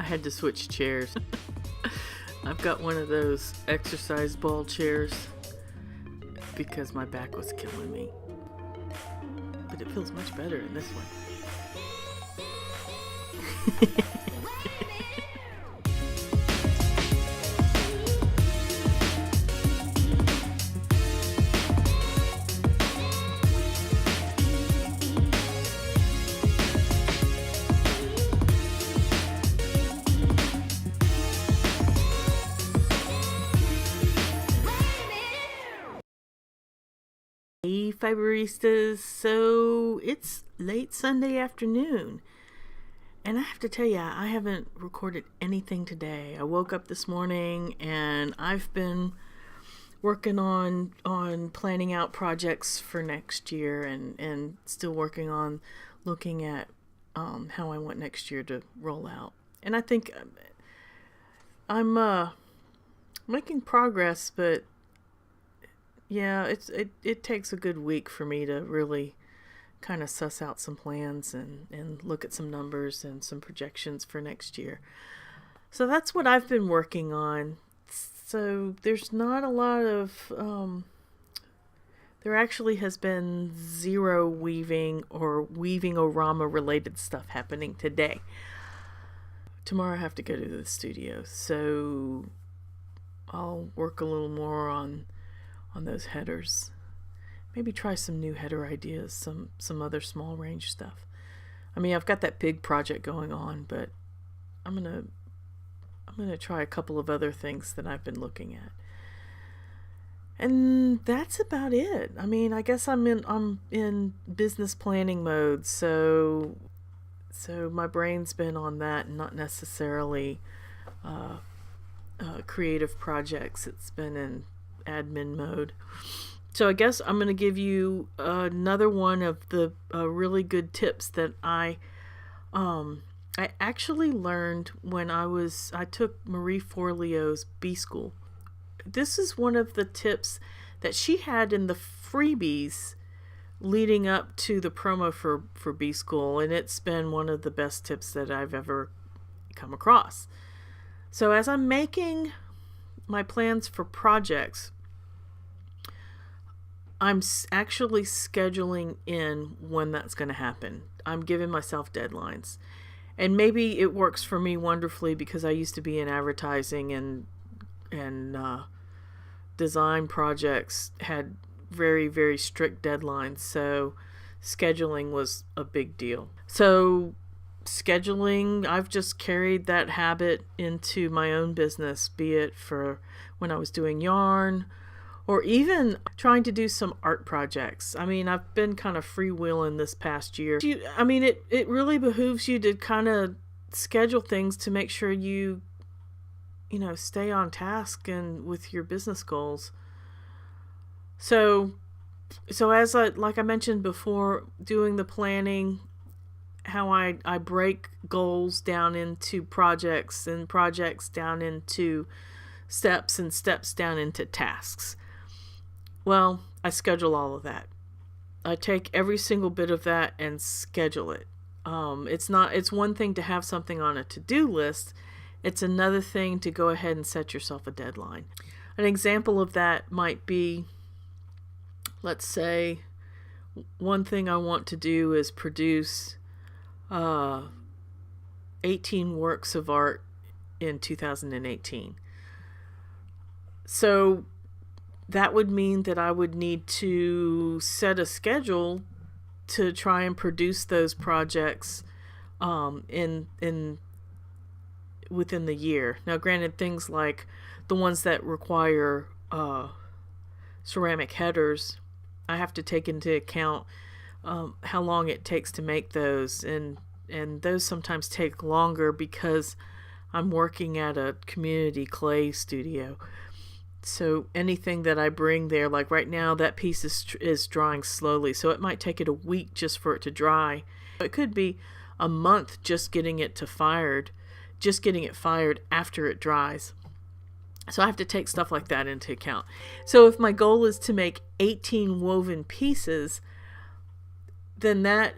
I had to switch chairs. I've got one of those exercise ball chairs because my back was killing me. But it feels much better in this one. Hey Fiberistas, so it's late Sunday afternoon, and I have to tell you, I haven't recorded anything today. I woke up this morning and I've been working on planning out projects for next year, and still working on looking at how I want next year to roll out. And I think I'm making progress, but yeah, it takes a good week for me to really kind of suss out some plans and look at some numbers and some projections for next year. So that's what I've been working on. So there's not a lot of, there actually has been zero weaving or weaving-orama related stuff happening today. Tomorrow I have to go to the studio, so I'll work a little more on those headers. Maybe try some new header ideas, some other small range stuff. I mean, I've got that big project going on, but I'm gonna try a couple of other things that I've been looking at. And that's about it. I mean, I guess I'm in business planning mode, so my brain's been on that and not necessarily creative projects. It's been in admin mode. So I guess I'm going to give you another one of the really good tips that I actually learned when I took Marie Forleo's B School. This is one of the tips that she had in the freebies leading up to the promo for B School, and it's been one of the best tips that I've ever come across. So as I'm making my plans for projects, I'm actually scheduling in when that's going to happen. I'm giving myself deadlines. And maybe it works for me wonderfully because I used to be in advertising, and design projects had very, very strict deadlines. So scheduling was a big deal. So scheduling, I've just carried that habit into my own business, be it for when I was doing yarn or even trying to do some art projects. I mean, I've been kind of freewheeling this past year. I mean, it really behooves you to kind of schedule things to make sure you stay on task and with your business goals. So as like I mentioned before, doing the planning, how I break goals down into projects, and projects down into steps, and steps down into tasks. Well, I schedule all of that. I take every single bit of that and schedule it. It's one thing to have something on a to-do list. It's another thing to go ahead and set yourself a deadline. An example of that might be, let's say, one thing I want to do is produce 18 works of art in 2018. So that would mean that I would need to set a schedule to try and produce those projects within the year. Now, granted, things like the ones that require ceramic headers, I have to take into account how long it takes to make those, and those sometimes take longer because I'm working at a community clay studio. So anything that I bring there, like right now, that piece is drying slowly, so it might take it a week just for it to dry. It could be a month just getting it fired after it dries. So I have to take stuff like that into account. So if my goal is to make 18 woven pieces, then that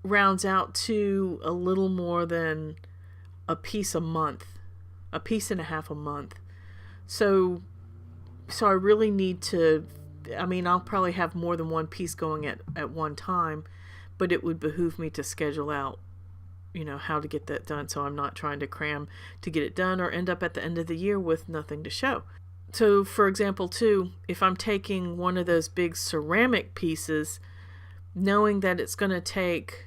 rounds out to a little more than a piece a month, a piece and a half a month. So I really need to, I mean, I'll probably have more than one piece going at one time, but it would behoove me to schedule out, how to get that done, so I'm not trying to cram to get it done or end up at the end of the year with nothing to show. So, for example, too, if I'm taking one of those big ceramic pieces, knowing that it's going to take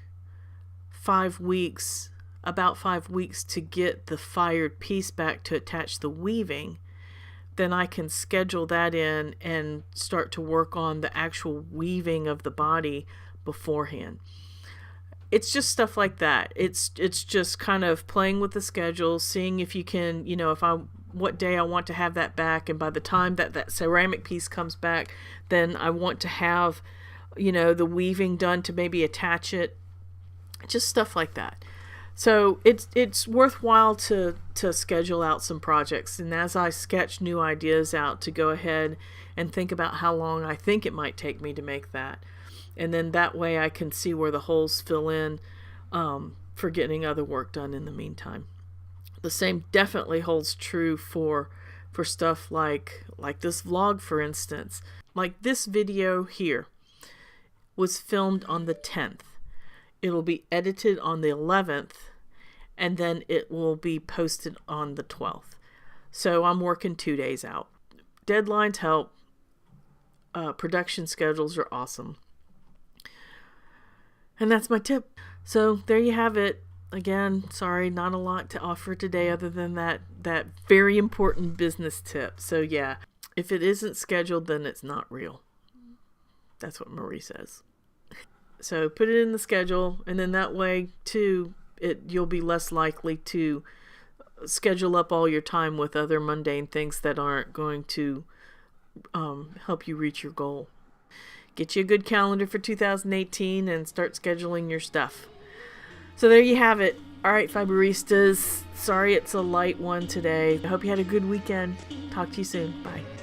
5 weeks, about 5 weeks to get the fired piece back to attach the weaving, then I can schedule that in and start to work on the actual weaving of the body beforehand. It's just stuff like that. It's just kind of playing with the schedule, seeing if you can, what day I want to have that back, and by the time that ceramic piece comes back, then I want to have, the weaving done to maybe attach it. Just stuff like that. So it's worthwhile to schedule out some projects, and as I sketch new ideas out, to go ahead and think about how long I think it might take me to make that, and then that way I can see where the holes fill in for getting other work done in the meantime. The same definitely holds true for stuff like this vlog, for instance. Like this video here was filmed on the 10th. It'll be edited on the 11th, and then it will be posted on the 12th. So I'm working 2 days out. Deadlines help. Production schedules are awesome. And that's my tip. So there you have it. Again, sorry, not a lot to offer today other than that very important business tip. So yeah, if it isn't scheduled, then it's not real. That's what Marie says. So put it in the schedule, and then that way too, you'll be less likely to schedule up all your time with other mundane things that aren't going to help you reach your goal. Get you a good calendar for 2018 and start scheduling your stuff. So there you have it. All right, Fiberistas. Sorry it's a light one today. I hope you had a good weekend. Talk to you soon. Bye.